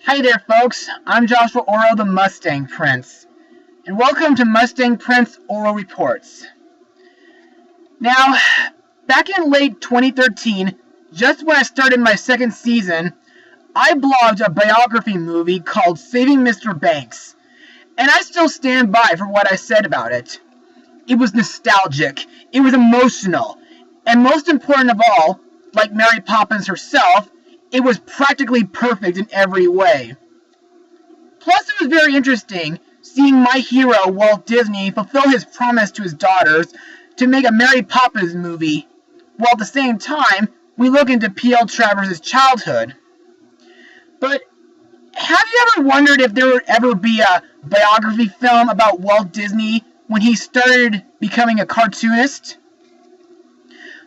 Hi there, folks. I'm Joshua Orro, the Mustang Prince, and welcome to Mustang Prince Orro Reports. Now, back in late 2013, just when I started my second season, I blogged a biography movie called Saving Mr. Banks, and I still stand by for what I said about it. It was nostalgic, it was emotional, and most important of all, like Mary Poppins herself, it was practically perfect in every way. Plus, it was very interesting seeing my hero, Walt Disney, fulfill his promise to his daughters to make a Mary Poppins movie, while at the same time, we look into P.L. Travers' childhood. But have you ever wondered if there would ever be a biography film about Walt Disney when he started becoming a cartoonist?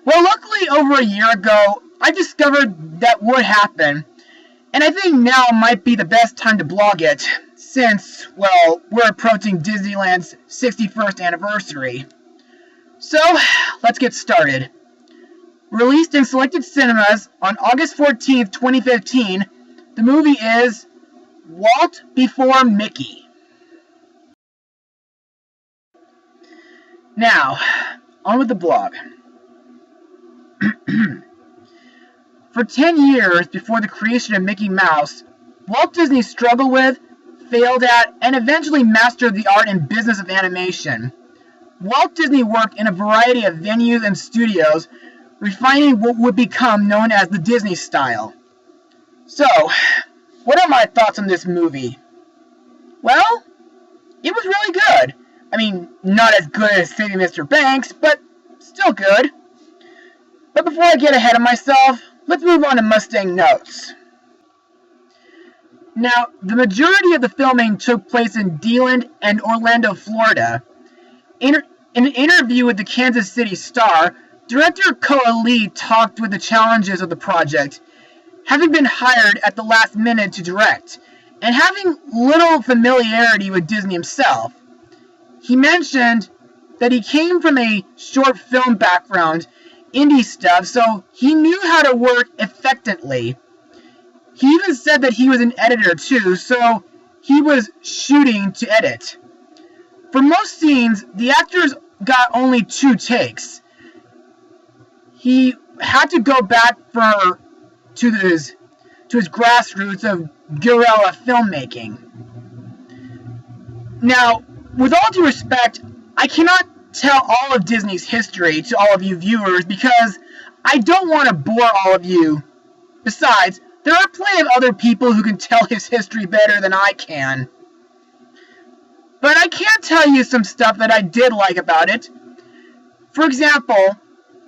Well, luckily, over a year ago, I discovered that would happen, and I think now might be the best time to blog it, since, well, we're approaching Disneyland's 61st anniversary. So, let's get started. Released in selected cinemas on August 14th, 2015, the movie is Walt Before Mickey. Now, on with the blog. For 10 years before the creation of Mickey Mouse, Walt Disney struggled with, failed at, and eventually mastered the art and business of animation. Walt Disney worked in a variety of venues and studios, refining what would become known as the Disney style. So, what are my thoughts on this movie? Well, it was really good. I mean, not as good as Saving Mr. Banks, but still good. But before I get ahead of myself, let's move on to Mustang notes. Now, the majority of the filming took place in DeLand and Orlando, Florida. In an interview with the Kansas City Star, director Koa Lee talked with the challenges of the project, having been hired at the last minute to direct, and having little familiarity with Disney himself. He mentioned that he came from a short film background, indie stuff, so he knew how to work effectively. He even said that he was an editor too, so he was shooting to edit. For most scenes, the actors got only 2 takes. He had to go back to his grassroots of guerrilla filmmaking. Now, with all due respect, I cannot tell all of Disney's history to all of you viewers because I don't want to bore all of you. Besides, there are plenty of other people who can tell his history better than I can. But I can tell you some stuff that I did like about it. For example,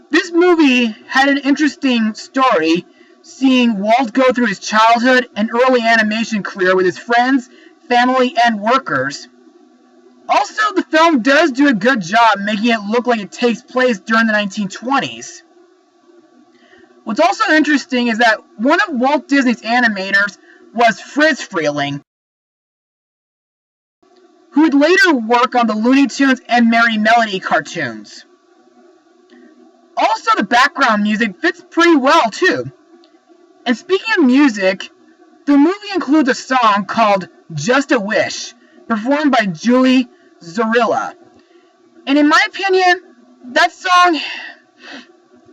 this movie had an interesting story, seeing Walt go through his childhood and early animation career with his friends, family, and workers. Also, the film does do a good job making it look like it takes place during the 1920s. What's also interesting is that one of Walt Disney's animators was Friz Freleng, who would later work on the Looney Tunes and Merry Melody cartoons. Also, the background music fits pretty well, too. And speaking of music, the movie includes a song called Just a Wish, performed by Julie Zorilla. And in my opinion, that song,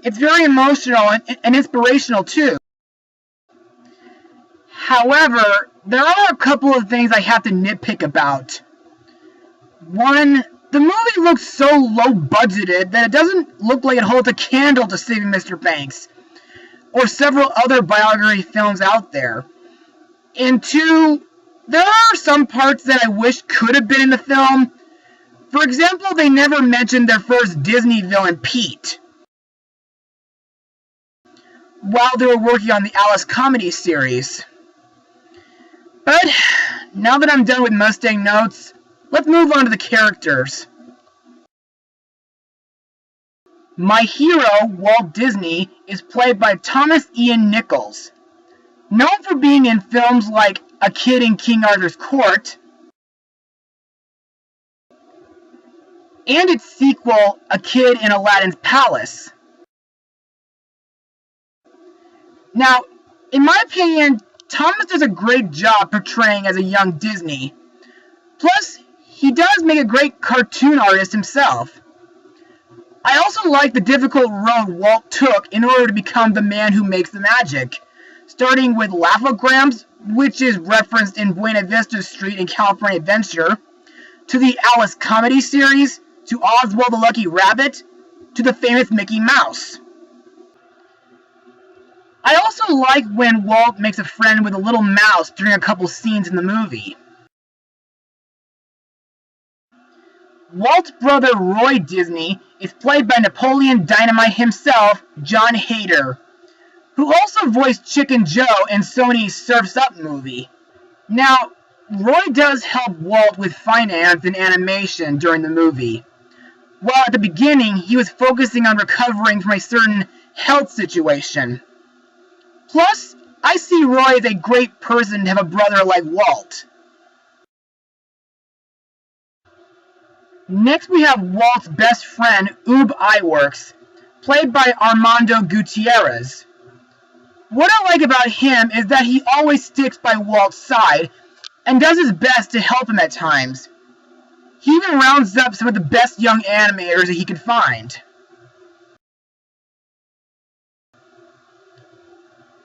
it's very emotional and inspirational too. However, there are a couple of things I have to nitpick about. One, the movie looks so low budgeted that it doesn't look like it holds a candle to Saving Mr. Banks, or several other biography films out there. And 2, there are some parts that I wish could have been in the film. For example, they never mentioned their first Disney villain, Pete, while they were working on the Alice comedy series. But now that I'm done with Mustang notes, let's move on to the characters. My hero, Walt Disney, is played by Thomas Ian Nichols. Known for being in films like A Kid in King Arthur's Court, and its sequel, A Kid in Aladdin's Palace. Now, in my opinion, Thomas does a great job portraying as a young Disney. Plus, he does make a great cartoon artist himself. I also like the difficult road Walt took in order to become the man who makes the magic, starting with Laugh-O-Grams, which is referenced in Buena Vista Street in California Adventure, to the Alice comedy series, to Oswald the Lucky Rabbit, to the famous Mickey Mouse. I also like when Walt makes a friend with a little mouse during a couple scenes in the movie. Walt's brother Roy Disney is played by Napoleon Dynamite himself, John Hader, who also voiced Chicken Joe in Sony's Surf's Up movie. Now, Roy does help Walt with finance and animation during the movie, while at the beginning he was focusing on recovering from a certain health situation. Plus, I see Roy as a great person to have a brother like Walt. Next we have Walt's best friend, Ub Iwerks, played by Armando Gutierrez. What I like about him is that he always sticks by Walt's side and does his best to help him at times. He even rounds up some of the best young animators that he could find.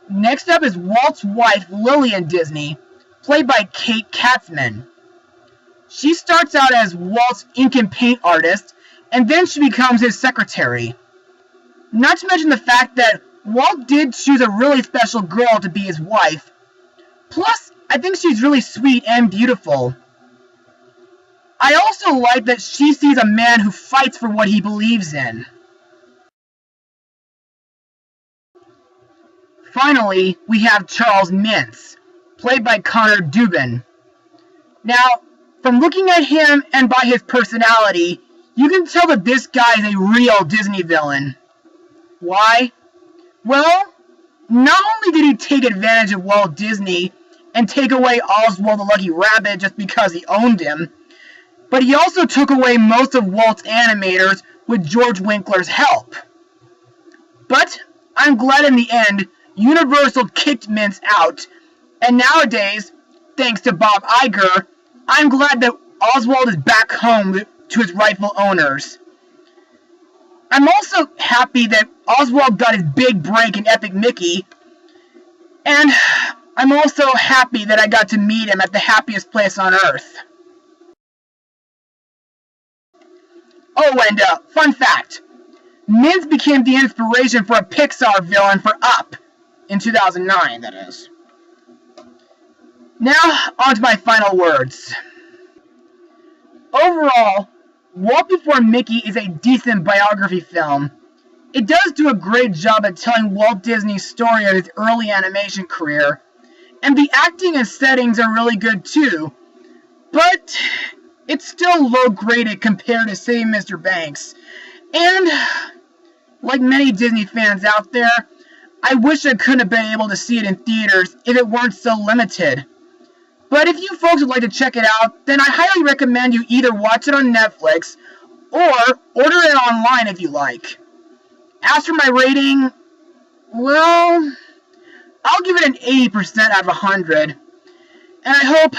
Next up is Walt's wife, Lillian Disney, played by Kate Katzman. She starts out as Walt's ink and paint artist, and then she becomes his secretary. Not to mention the fact that Walt did choose a really special girl to be his wife. Plus, I think she's really sweet and beautiful. I also like that she sees a man who fights for what he believes in. Finally, we have Charles Mintz, played by Connor Dubin. Now, from looking at him and by his personality, you can tell that this guy is a real Disney villain. Why? Well, not only did he take advantage of Walt Disney and take away Oswald the Lucky Rabbit just because he owned him, but he also took away most of Walt's animators with George Winkler's help. But I'm glad in the end, Universal kicked Mintz out, and nowadays, thanks to Bob Iger, I'm glad that Oswald is back home to his rightful owners. I'm also happy that Oswald got his big break in Epic Mickey, and I'm also happy that I got to meet him at the happiest place on earth. Oh, and fun fact, Mintz became the inspiration for a Pixar villain for Up, in 2009, that is. Now, on to my final words. Overall, Walt Before Mickey is a decent biography film. It does do a great job at telling Walt Disney's story of his early animation career, and the acting and settings are really good too, but it's still low-graded compared to, say, Mr. Banks. And, like many Disney fans out there, I wish I could have been able to see it in theaters if it weren't so limited. But if you folks would like to check it out, then I highly recommend you either watch it on Netflix or order it online if you like. As for my rating, well, I'll give it an 80% out of 100. And I hope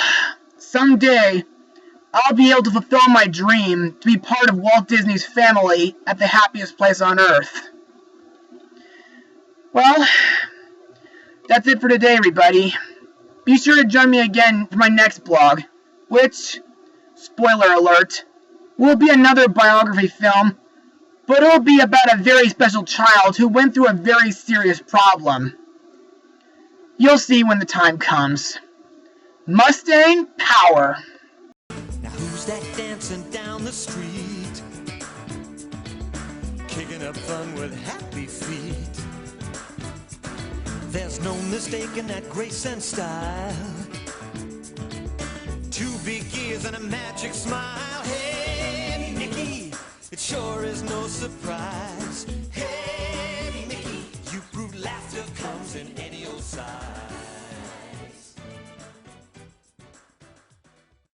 someday I'll be able to fulfill my dream to be part of Walt Disney's family at the happiest place on earth. Well, that's it for today, everybody. Be sure to join me again for my next blog, which, spoiler alert, will be another biography film, but it'll be about a very special child who went through a very serious problem. You'll see when the time comes. Mustang Power! Now who's that dancing down the street? Kicking up fun with happy feet. There's no mistaking that grace and style. Two big ears and a magic smile.